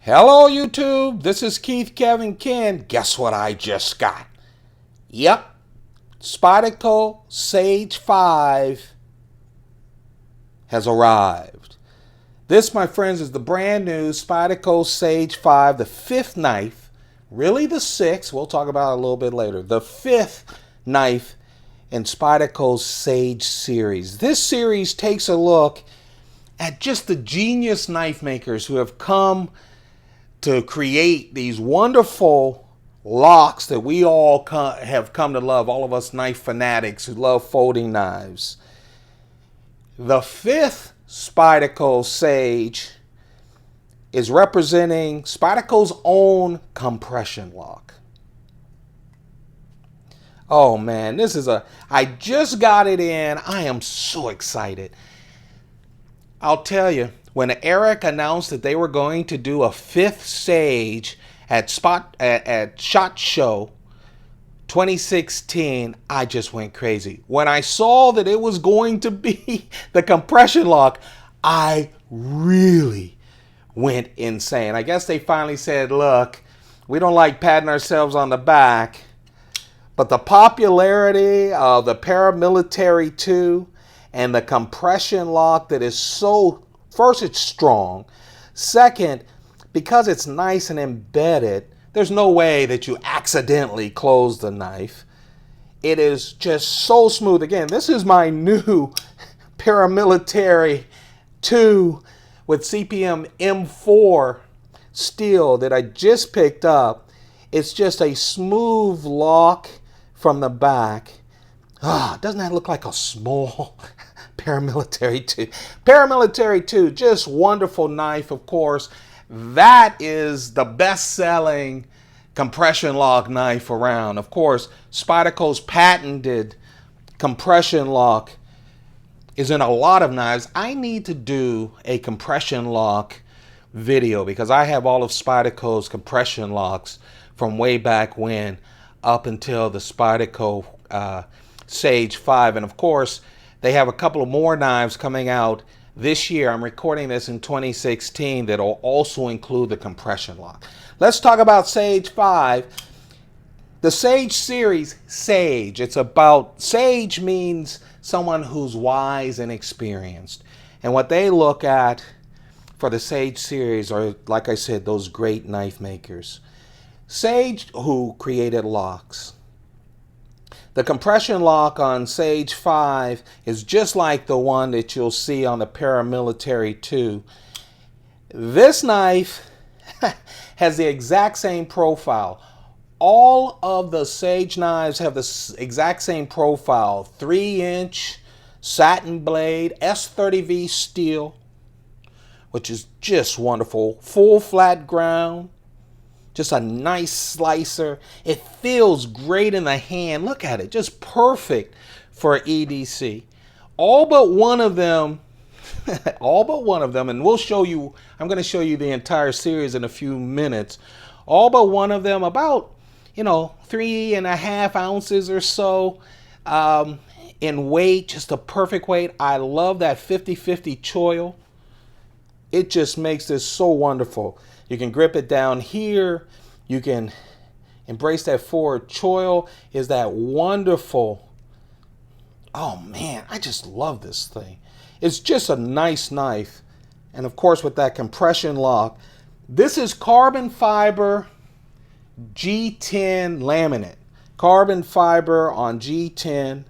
Hello YouTube, this is Keith Kevin Ken. Guess what I just got? Yep, Spyderco Sage 5 has arrived. This, my friends, is the brand new Spyderco Sage 5, the fifth knife, really the sixth, we'll talk about it a little bit later, the fifth knife in Spyderco's Sage series. This series takes a look at just the genius knife makers who have come to create these wonderful locks that we all have come to love, all of us knife fanatics who love folding knives. The fifth Spyderco Sage is representing Spyderco's own compression lock. Oh man, I just got it in. I am so excited. I'll tell you, when Eric announced that they were going to do a fifth Sage at SHOT Show 2016, I just went crazy. When I saw that it was going to be the compression lock, I really went insane. I guess they finally said, look, we don't like patting ourselves on the back, but the popularity of the Paramilitary 2 and the compression lock that is so, first, it's strong. Second, because it's nice and embedded, there's no way that you accidentally close the knife. It is just so smooth. Again, this is my new Paramilitary 2 with CPM M4 steel that I just picked up. It's just a smooth lock from the back. Doesn't that look like a small Paramilitary 2? Paramilitary 2, just wonderful knife, of course. That is the best-selling compression lock knife around. Of course, Spyderco's patented compression lock is in a lot of knives. I need to do a compression lock video because I have all of Spyderco's compression locks from way back when up until the Spyderco Sage 5. And of course, they have a couple of more knives coming out this year. I'm recording this in 2016 that will also include the compression lock. Let's talk about Sage 5. The Sage series, Sage. Sage means someone who's wise and experienced. And what they look at for the Sage series are, like I said, those great knife makers. Sage, who created locks. The compression lock on Sage 5 is just like the one that you'll see on the Paramilitary 2. This knife has the exact same profile. All of the Sage knives have the exact same profile. 3-inch satin blade, S30V steel, which is just wonderful. Full flat ground. Just a nice slicer. It feels great in the hand. Look at it, just perfect for EDC. All but one of them, and we'll show you, I'm going to show you the entire series in a few minutes. All but one of them, about, 3.5 ounces or so in weight, just a perfect weight. I love that 50-50 choil. It just makes this so wonderful. You can grip it down here. You can embrace that forward choil. Is that wonderful? Oh man, I just love this thing. It's just a nice knife. And of course with that compression lock. This is carbon fiber G10 laminate. Carbon fiber on G10.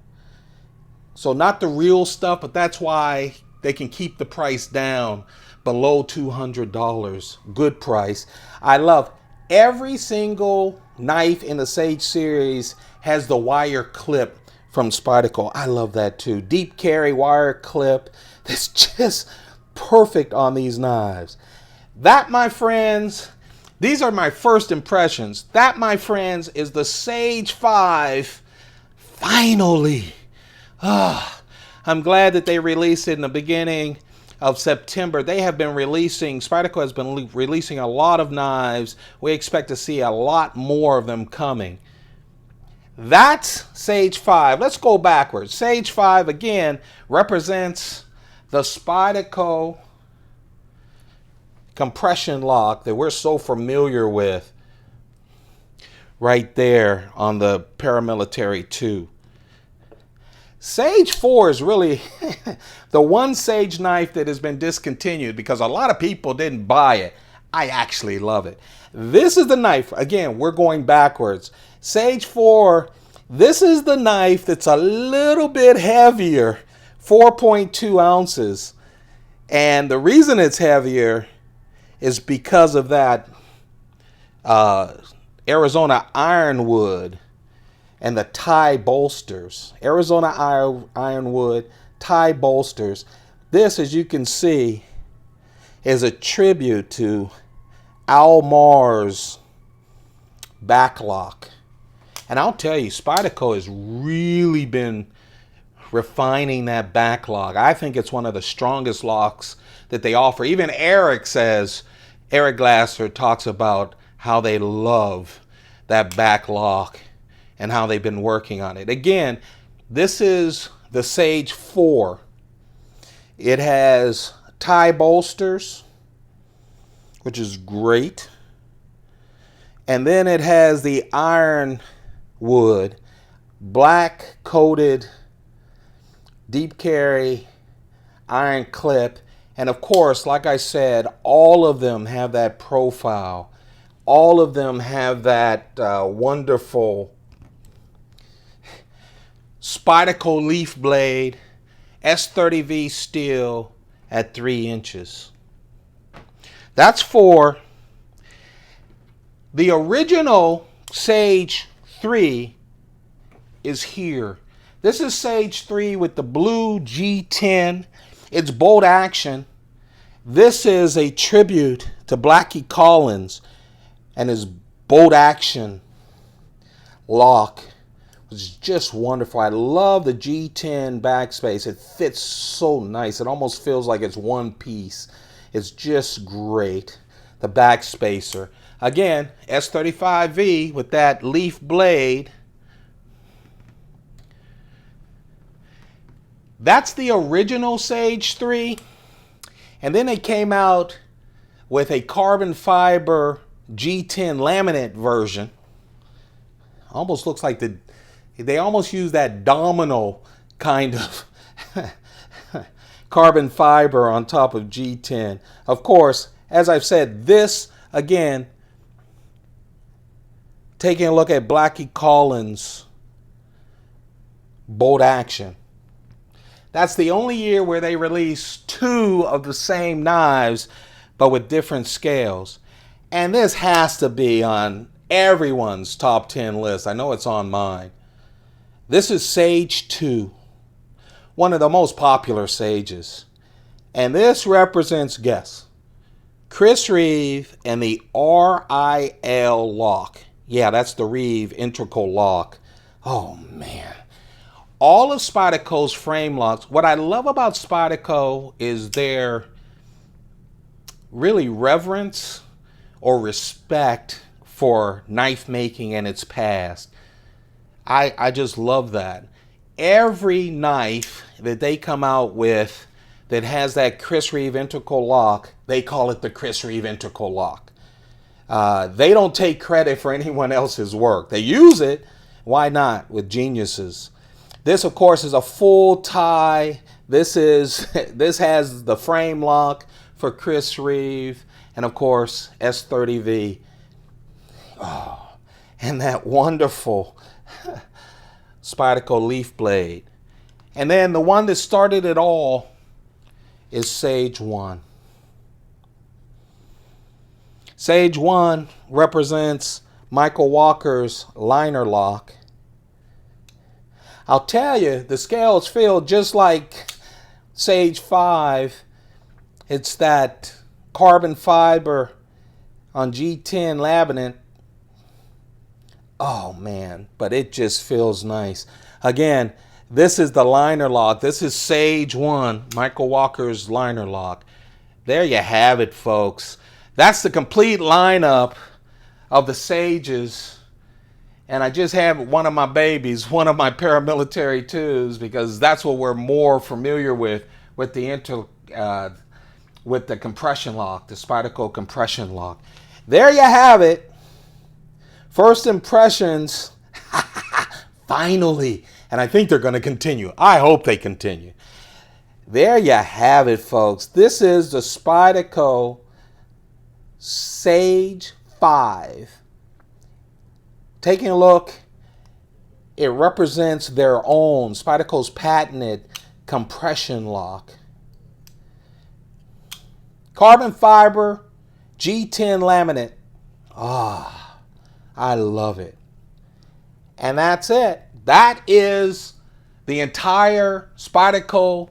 So not the real stuff, but that's why they can keep the price down below $200. Good price. I love every single knife in the Sage series has the wire clip from Spyderco. I love that too. Deep carry wire clip. That's just perfect on these knives. That, my friends, these are my first impressions. That, my friends, is the Sage 5 finally. I'm glad that they released it in the beginning of September. They have been releasing, Spyderco has been releasing a lot of knives. We expect to see a lot more of them coming. That's Sage 5. Let's go backwards. Sage 5 again represents the Spyderco compression lock that we're so familiar with right there on the Paramilitary 2. Sage 4 is really the one Sage knife that has been discontinued because a lot of people didn't buy it. I actually love it. This is the knife. Again, we're going backwards. Sage 4, this is the knife that's a little bit heavier, 4.2 ounces. And the reason it's heavier is because of that Arizona ironwood and the tie bolsters. Arizona ironwood tie bolsters. This, as you can see, is a tribute to Almar's backlock. And I'll tell you, Spyderco has really been refining that backlock. I think it's one of the strongest locks that they offer. Even Eric Glasser talks about how they love that backlock and how they've been working on it. Again, this is the Sage 4. It has tie bolsters, which is great. And then it has the ironwood, black coated, deep carry, iron clip. And of course, like I said, all of them have that profile. All of them have that wonderful Spyderco leaf blade, S30V steel at 3 inches. That's for the original Sage 3 is here. This is Sage 3 with the blue G10. It's bolt action. This is a tribute to Blackie Collins and his bolt action lock. It's just wonderful. I love the G10 backspace. It fits so nice. It almost feels like it's one piece. It's just great. The backspacer. Again, S35V with that leaf blade. That's the original Sage 3. And then they came out with a carbon fiber G10 laminate version. Almost looks like they almost use that domino kind of carbon fiber on top of G10. Of course, as I've said, this, again, taking a look at Blackie Collins' bolt action. That's the only year where they released 2 of the same knives, but with different scales. And this has to be on everyone's top 10 list. I know it's on mine. This is Sage 2, one of the most popular Sages. And this represents, guess, Chris Reeve and the RIL lock. Yeah, that's the Reeve integral lock. Oh, man. All of Spyderco's frame locks, what I love about Spyderco is their really reverence or respect for knife making and its past. I just love that. Every knife that they come out with that has that Chris Reeve integral lock, they call it the Chris Reeve integral lock. They don't take credit for anyone else's work. They use it, why not, with geniuses. This, of course, is a full tie. This has the frame lock for Chris Reeve, and of course, S30V. Oh, and that wonderful Spyderco leaf blade. And then the one that started it all is Sage 1. Sage 1 represents Michael Walker's liner lock. I'll tell you, the scales feel just like Sage 5. It's that carbon fiber on G10 laminate. Oh man, but it just feels nice. Again, this is the liner lock. This is Sage 1, Michael Walker's liner lock. There you have it, folks. That's the complete lineup of the Sages. And I just have one of my babies, one of my Paramilitary 2s, because that's what we're more familiar with the with the compression lock, the Spyderco compression lock. There you have it. First impressions, finally. And I think they're going to continue. I hope they continue. There you have it, folks. This is the Spyderco Sage 5. Taking a look, it represents their own, Spyderco's patented compression lock. Carbon fiber, G10 laminate. Ah, I love it. And that's it. That is the entire Spyderco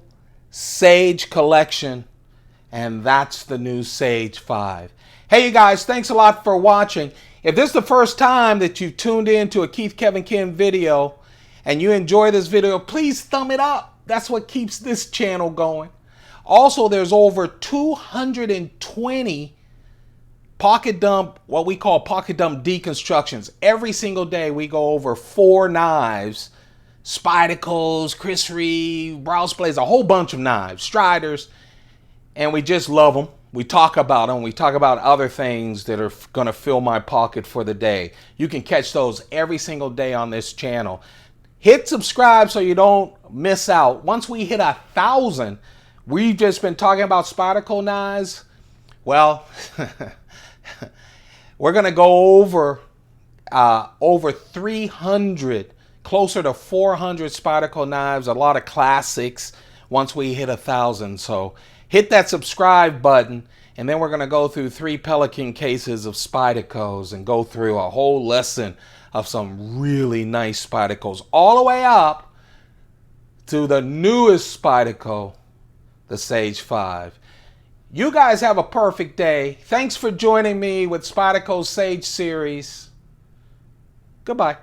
Sage collection. And that's the new Sage 5. Hey, you guys, thanks a lot for watching. If this is the first time that you've tuned in to a Keith Kevin Kim video and you enjoy this video, please thumb it up. That's what keeps this channel going. Also, there's over 220 pocket dump, what we call pocket dump deconstructions. Every single day we go over 4 knives, Spydercos, Chris Reeve, Browse Blades, a whole bunch of knives, Striders, and we just love them. We talk about them. We talk about other things that are going to fill my pocket for the day. You can catch those every single day on this channel. Hit subscribe so you don't miss out. Once we hit 1,000, we've just been talking about Spyderco knives. Well, we're going to go over 300, closer to 400 Spyderco knives, a lot of classics once we hit 1,000. So hit that subscribe button, and then we're going to go through 3 Pelican cases of Spydercos and go through a whole lesson of some really nice Spydercos, all the way up to the newest Spyderco, the Sage 5. You guys have a perfect day. Thanks for joining me with Spyderco Sage series. Goodbye.